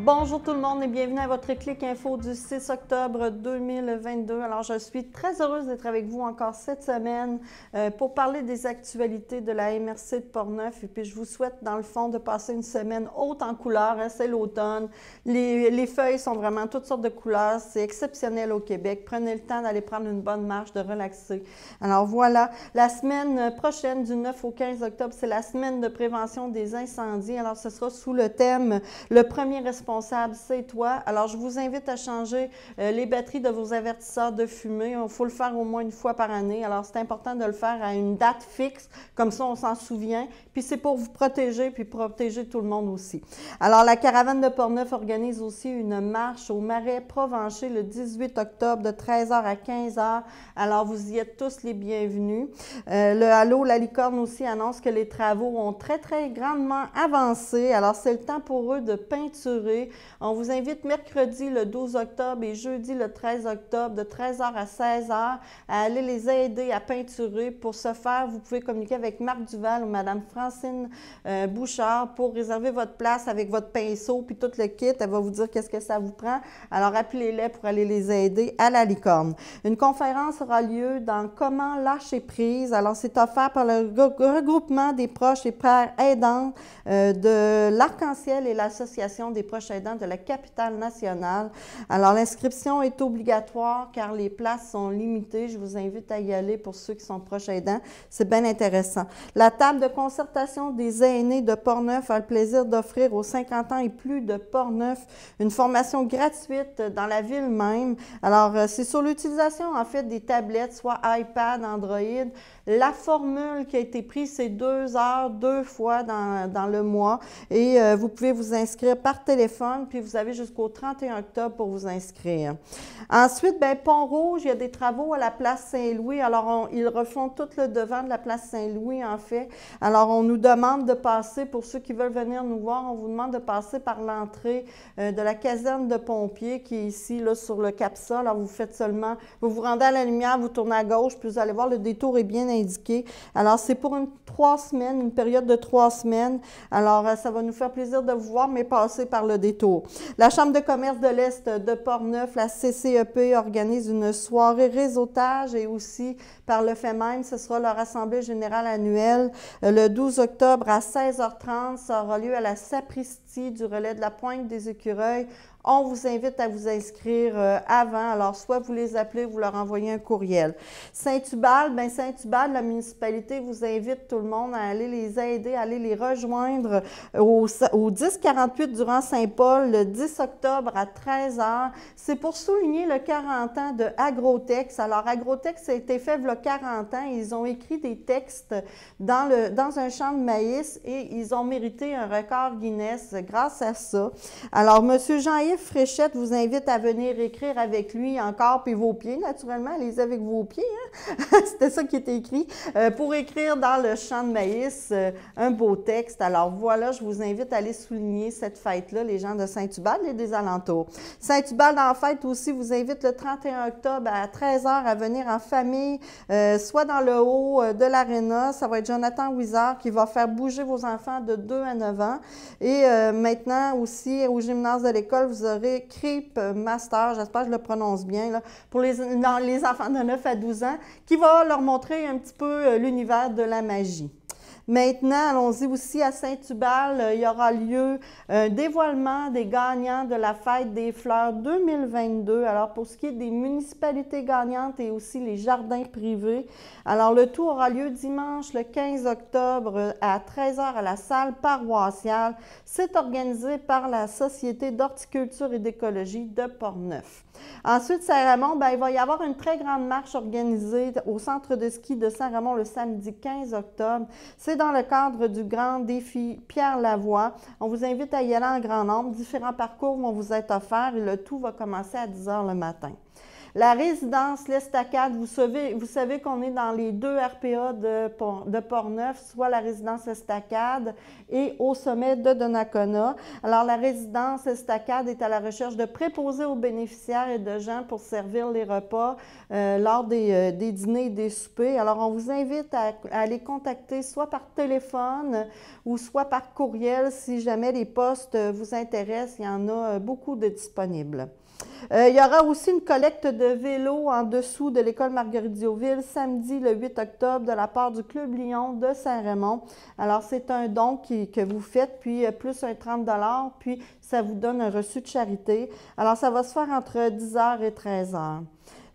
Bonjour tout le monde et bienvenue à votre clic info du 6 octobre 2022. Alors, je suis très heureuse d'être avec vous encore cette semaine pour parler des actualités de la MRC de Portneuf. Et puis, je vous souhaite, dans le fond, de passer une semaine haute en couleurs. Hein, c'est l'automne. Les feuilles sont vraiment toutes sortes de couleurs. C'est exceptionnel au Québec. Prenez le temps d'aller prendre une bonne marche, de relaxer. Alors, voilà. La semaine prochaine, du 9 au 15 octobre, c'est la semaine de prévention des incendies. Alors, ce sera sous le thème « Le premier responsable, c'est toi ». Alors, je vous invite à changer les batteries de vos avertisseurs de fumée. Il faut le faire au moins une fois par année. Alors, c'est important de le faire à une date fixe. Comme ça, on s'en souvient. Puis, c'est pour vous protéger, puis protéger tout le monde aussi. Alors, la caravane de Portneuf organise aussi une marche au Marais Provencher le 18 octobre de 13h à 15h. Alors, vous y êtes tous les bienvenus. Le Halo La Licorne aussi annonce que les travaux ont très grandement avancé. Alors, c'est le temps pour eux de peinturer. On vous invite mercredi le 12 octobre et jeudi le 13 octobre de 13h à 16h à aller les aider à peinturer. Pour ce faire, vous pouvez communiquer avec Marc Duval ou Mme Francine Bouchard pour réserver votre place avec votre pinceau puis tout le kit. Elle va vous dire qu'est-ce que ça vous prend. Alors, appelez-les pour aller les aider à La Licorne. Une conférence aura lieu dans Comment lâcher prise. Alors, c'est offert par le regroupement des proches et pères aidants de l'Arc-en-Ciel et l'Association des proches aidants de la capitale nationale. Alors, l'inscription est obligatoire car les places sont limitées. Je vous invite à y aller pour ceux qui sont proches aidants. C'est bien intéressant. La table de concertation des aînés de Portneuf a le plaisir d'offrir aux 50 ans et plus de Portneuf une formation gratuite dans la ville même. Alors, c'est sur l'utilisation, en fait, des tablettes, soit iPad, Android. La formule qui a été prise, c'est 2 heures, 2 fois dans le mois. Et vous pouvez vous inscrire par téléphone, puis vous avez jusqu'au 31 octobre pour vous inscrire. Ensuite, bien, Pont-Rouge, il y a des travaux à la place Saint-Louis. Alors, ils refont tout le devant de la place Saint-Louis, en fait. Alors, on nous demande de passer, pour ceux qui veulent venir nous voir, on vous demande de passer par l'entrée de la caserne de pompiers qui est ici, là, sur le Capsa. Alors, vous faites seulement, vous vous rendez à la lumière, vous tournez à gauche, puis vous allez voir, le détour est bien indiqué. Alors, c'est pour 3 semaines, une période de 3 semaines. Alors, ça va nous faire plaisir de vous voir, mais passer par le détour. La Chambre de commerce de l'Est de Portneuf, la CCEP, organise une soirée réseautage et aussi par le fait même, ce sera leur assemblée générale annuelle le 12 octobre à 16h30. Ça aura lieu à la sacristie du relais de la Pointe des Écureuils. On vous invite à vous inscrire avant. Alors, soit vous les appelez, vous leur envoyez un courriel. Saint-Hubal, bien Saint-Hubal, la municipalité vous invite tout le monde à aller les aider, à aller les rejoindre au 1048 durant Saint-Paul le 10 octobre à 13h. C'est pour souligner le 40 ans de Agrotex. Alors, Agrotex a été fait il y a 40 ans. Ils ont écrit des textes dans un champ de maïs et ils ont mérité un record Guinness grâce à ça. Alors, M. Jean-Yves Fréchette vous invite à venir écrire avec lui encore, puis vos pieds, naturellement, allez-y avec vos pieds, hein? C'était ça qui était écrit, pour écrire dans le champ de maïs un beau texte. Alors voilà, je vous invite à aller souligner cette fête-là, les gens de Saint-Hubal et des alentours. Saint-Hubal, dans la fête aussi, vous invite le 31 octobre à 13h à venir en famille, soit dans le haut de l'aréna. Ça va être Jonathan Wizard qui va faire bouger vos enfants de 2 à 9 ans. Et maintenant aussi, au gymnase de l'école, vous aurez Creep Master, j'espère que je le prononce bien, là, pour les enfants de 9 à 12 ans, qui va leur montrer un petit peu l'univers de la magie. Maintenant, allons-y aussi à Saint-Hubal, il y aura lieu un dévoilement des gagnants de la Fête des Fleurs 2022. Alors, pour ce qui est des municipalités gagnantes et aussi les jardins privés, alors le tout aura lieu dimanche le 15 octobre à 13h à la salle paroissiale. C'est organisé par la Société d'horticulture et d'écologie de Portneuf. Ensuite, Saint-Ramon, il va y avoir une très grande marche organisée au centre de ski de Saint-Ramon le samedi 15 octobre. C'est dans le cadre du grand défi Pierre Lavoie. On vous invite à y aller en grand nombre. Différents parcours vont vous être offerts et le tout va commencer à 10h le matin. La résidence L'Estacade, vous savez qu'on est dans les 2 RPA de Portneuf, soit la résidence L'Estacade et au sommet de Donnacona. Alors, la résidence L'Estacade est à la recherche de préposés aux bénéficiaires et de gens pour servir les repas lors des dîners et des soupers. Alors, on vous invite à les contacter soit par téléphone ou soit par courriel si jamais les postes vous intéressent. Il y en a beaucoup de disponibles. Il y aura aussi une collecte de vélos en dessous de l'école Marguerite-Diouville samedi le 8 octobre de la part du Club Lion de Saint-Raymond. Alors, c'est un don que vous faites, puis plus un 30 $, puis ça vous donne un reçu de charité. Alors, ça va se faire entre 10h et 13h.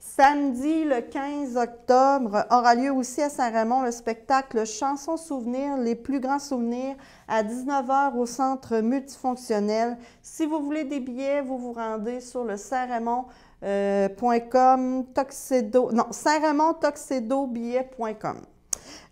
Samedi, le 15 octobre, aura lieu aussi à Saint-Raymond le spectacle Chansons souvenirs, les plus grands souvenirs à 19h au centre multifonctionnel. Si vous voulez des billets, vous vous rendez sur le saint-raymond.com, saint-raymond-toxedo-billets.com.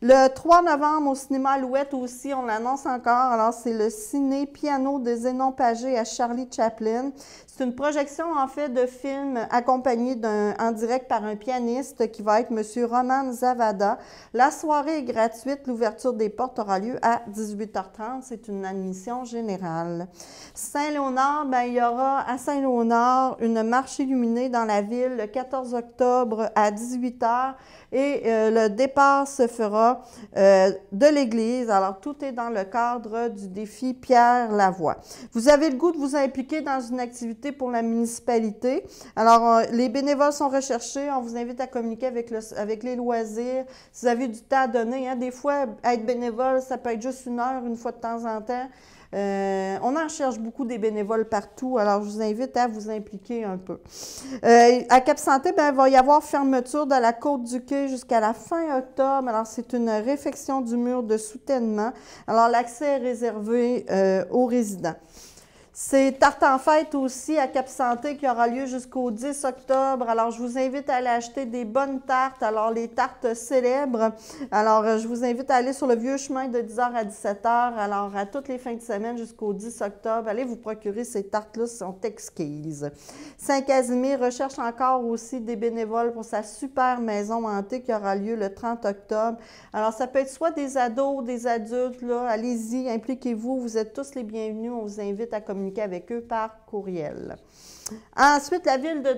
Le 3 novembre, au cinéma Alouette aussi, on l'annonce encore. Alors, c'est le ciné-piano de Zénon Pagé à Charlie Chaplin. C'est une projection, en fait, de film accompagné en direct par un pianiste qui va être M. Roman Zavada. La soirée est gratuite. L'ouverture des portes aura lieu à 18h30. C'est une admission générale. Saint-Léonard, il y aura à Saint-Léonard une marche illuminée dans la ville le 14 octobre à 18h. Et le départ se fera de l'église. Alors, tout est dans le cadre du défi Pierre Lavoie. Vous avez le goût de vous impliquer dans une activité pour la municipalité. Alors, les bénévoles sont recherchés. On vous invite à communiquer avec les loisirs. Si vous avez du temps à donner, des fois, être bénévole, ça peut être juste 1 heure, une fois de temps en temps. On en cherche beaucoup des bénévoles partout, alors je vous invite à vous impliquer un peu. À Cap-Santé, il va y avoir fermeture de la Côte du Quai jusqu'à la fin octobre. Alors, c'est une réfection du mur de soutènement. Alors, l'accès est réservé aux résidents. C'est Tarte en fête aussi à Cap-Santé qui aura lieu jusqu'au 10 octobre. Alors, je vous invite à aller acheter des bonnes tartes. Alors, les tartes célèbres. Alors, je vous invite à aller sur le vieux chemin de 10h à 17h. Alors, à toutes les fins de semaine jusqu'au 10 octobre, allez vous procurer ces tartes-là, sont exquises. Saint-Casimir recherche encore aussi des bénévoles pour sa super maison hantée qui aura lieu le 30 octobre. Alors, ça peut être soit des ados, des adultes, là. Allez-y, impliquez-vous. Vous êtes tous les bienvenus. On vous invite à communiquer avec eux par courriel. Ensuite, la ville de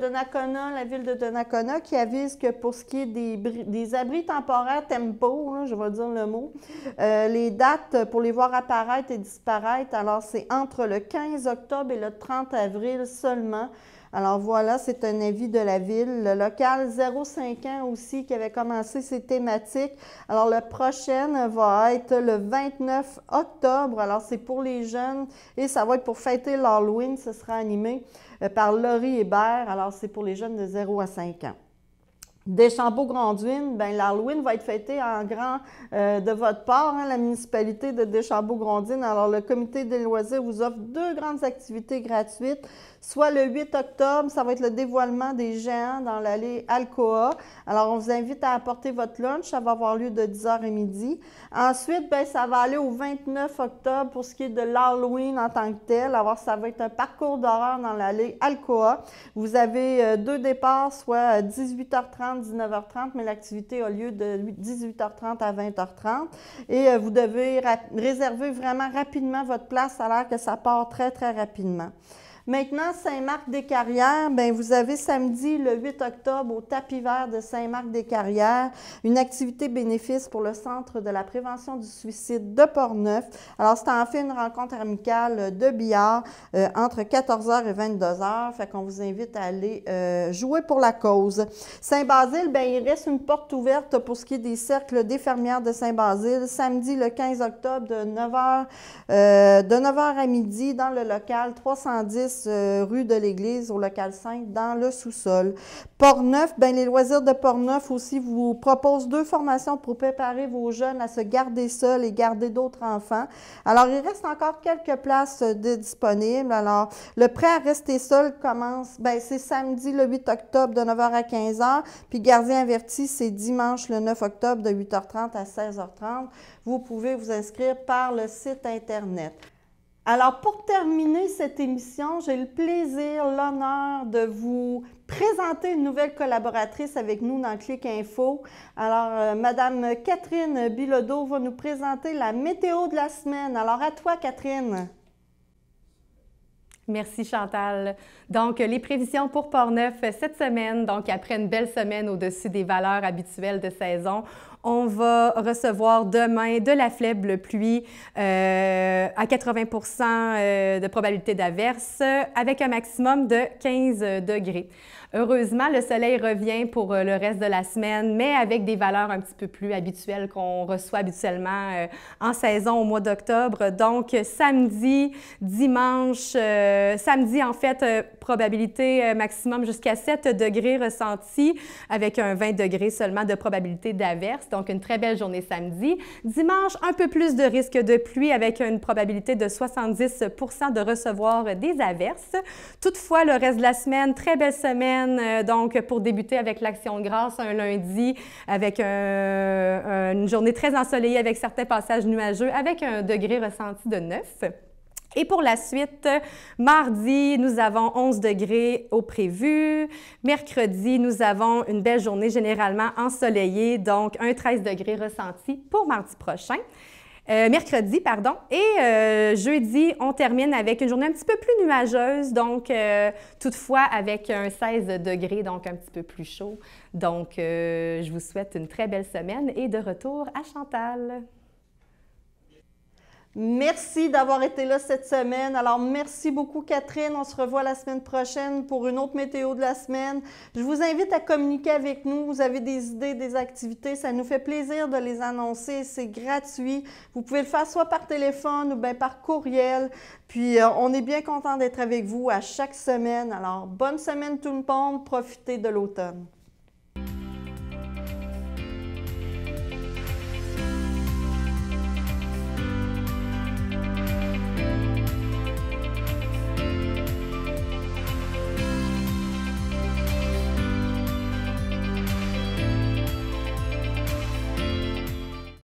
Donnacona qui avise que pour ce qui est des abris temporaires tempo, je vais dire le mot, les dates pour les voir apparaître et disparaître, alors c'est entre le 15 octobre et le 30 avril seulement. Alors voilà, c'est un avis de la ville. Le local 0,5 ans aussi qui avait commencé ses thématiques. Alors le prochain va être le 29 octobre. Alors c'est pour les jeunes et ça va être pour fêter l'Halloween. Ce sera animé par Laurie Hébert. Alors c'est pour les jeunes de 0 à 5 ans. Deschambault-Grondines, l'Halloween va être fêté en grand de votre part, la municipalité de Deschambault-Grondines. Alors, le comité des loisirs vous offre 2 grandes activités gratuites. Soit le 8 octobre, ça va être le dévoilement des géants dans l'allée Alcoa. Alors, on vous invite à apporter votre lunch. Ça va avoir lieu de 10h à midi. Ensuite, ça va aller au 29 octobre pour ce qui est de l'Halloween en tant que tel. Alors, ça va être un parcours d'horreur dans l'allée Alcoa. Vous avez 2 départs, soit 18h30, 19h30, mais l'activité a lieu de 18h30 à 20h30. Et vous devez réserver vraiment rapidement votre place, à l'air que ça part très, très rapidement. Maintenant, Saint-Marc-des-Carrières, vous avez samedi le 8 octobre au tapis vert de Saint-Marc-des-Carrières une activité bénéfice pour le Centre de la prévention du suicide de Portneuf. Alors, c'est en fait une rencontre amicale de billard entre 14h et 22h. Fait qu'on vous invite à aller jouer pour la cause. Saint-Basile, il reste une porte ouverte pour ce qui est des cercles d'infirmières de Saint-Basile samedi le 15 octobre de 9h à midi dans le local 310 rue de l'Église, au local 5, dans le sous-sol. Portneuf, les loisirs de Portneuf aussi vous proposent 2 formations pour préparer vos jeunes à se garder seuls et garder d'autres enfants. Alors, il reste encore quelques places disponibles. Alors, le prêt à rester seul commence, c'est samedi le 8 octobre de 9h à 15h, puis gardien averti, c'est dimanche le 9 octobre de 8h30 à 16h30. Vous pouvez vous inscrire par le site Internet. Alors, pour terminer cette émission, j'ai le plaisir, l'honneur de vous présenter une nouvelle collaboratrice avec nous dans Clic Info. Alors, Madame Catherine Bilodeau va nous présenter la météo de la semaine. Alors, à toi, Catherine. Merci Chantal. Donc, les prévisions pour Portneuf cette semaine, donc après une belle semaine au-dessus des valeurs habituelles de saison, on va recevoir demain de la faible pluie à 80 de probabilité d'averse avec un maximum de 15 degrés. Heureusement, le soleil revient pour le reste de la semaine, mais avec des valeurs un petit peu plus habituelles qu'on reçoit habituellement en saison au mois d'octobre. Donc, samedi, dimanche, samedi en fait, probabilité maximum jusqu'à 7 degrés ressentis avec un 20 degrés seulement de probabilité d'averse. Donc, une très belle journée samedi. Dimanche, un peu plus de risque de pluie avec une probabilité de 70 de recevoir des averses. Toutefois, le reste de la semaine, très belle semaine. Donc, pour débuter avec l'Action de grâce, un lundi avec une journée très ensoleillée avec certains passages nuageux avec un degré ressenti de 9. Et pour la suite, mardi, nous avons 11 degrés au prévu. Mercredi, nous avons une belle journée généralement ensoleillée, donc un 13 degrés ressenti pour mardi prochain. Mercredi, pardon. Et jeudi, on termine avec une journée un petit peu plus nuageuse, donc toutefois avec un 16 degrés, donc un petit peu plus chaud. Donc, je vous souhaite une très belle semaine et de retour à Chantal. Merci d'avoir été là cette semaine. Alors, merci beaucoup, Catherine. On se revoit la semaine prochaine pour une autre météo de la semaine. Je vous invite à communiquer avec nous. Vous avez des idées, des activités. Ça nous fait plaisir de les annoncer. C'est gratuit. Vous pouvez le faire soit par téléphone ou bien par courriel. Puis, on est bien content d'être avec vous à chaque semaine. Alors, bonne semaine tout le monde. Profitez de l'automne.